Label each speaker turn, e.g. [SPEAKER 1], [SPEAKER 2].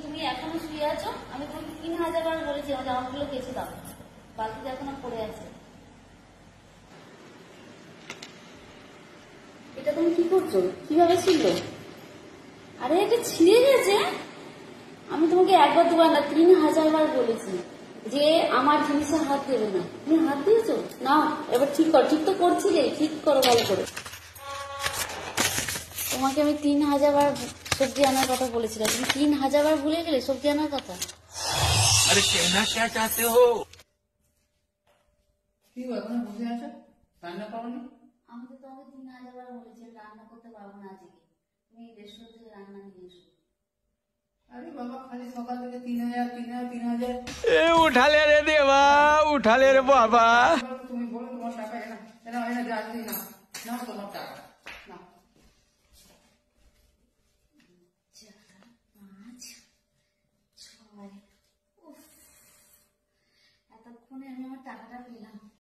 [SPEAKER 1] তুমি এখনো শুয়ে আছো? আমি তোমাকে 3000 বার বলেছি আমার জামাগুলো কেচে দাও, বালতিতে এখনো পড়ে আছে। এটা তুমি কি করছো? কিভাবে ছিল? আরে এটা ছিঁড়ে গেছে। আমি তোমাকে একবার দুবার না 3000 বার বলেছি যে আমার জিনিসে হাত দেবে না। তুমি হাত দিয়েছো না? এবার ঠিক কর। ঠিক তো করছিলে, ঠিক করো ভালো করে। তোমাকে আমি 3000 বার সবজি আনার কথা বলেছিলাম, তুমি 3000 বার ভুলে গেলে সবজি আনার কথা।
[SPEAKER 2] अरे कहना क्या चाहते हो?
[SPEAKER 3] কি গো এখন বসে আছো, রান্না করোনি?
[SPEAKER 1] আমি তো তোমাকে 3000 বার বলেছি আমি রান্না করতে পারবো না আজকে, তুমি রেস্টুরেন্ট থেকে রান্না নিয়ে এসো।
[SPEAKER 3] আরে বাবা, খালি সকাল থেকে 3000 3000 3000।
[SPEAKER 2] ए उठा ले रे देवा, उठा ले रे बाबा।
[SPEAKER 3] তুমি বলো তোমার টাকা এনা এনা এনা যাচ্ছি না, নাও তোমার টাকা না।
[SPEAKER 1] পাঁচ ছয়, উফ, এতক্ষণে আমি আমার টাকাটা পেলাম।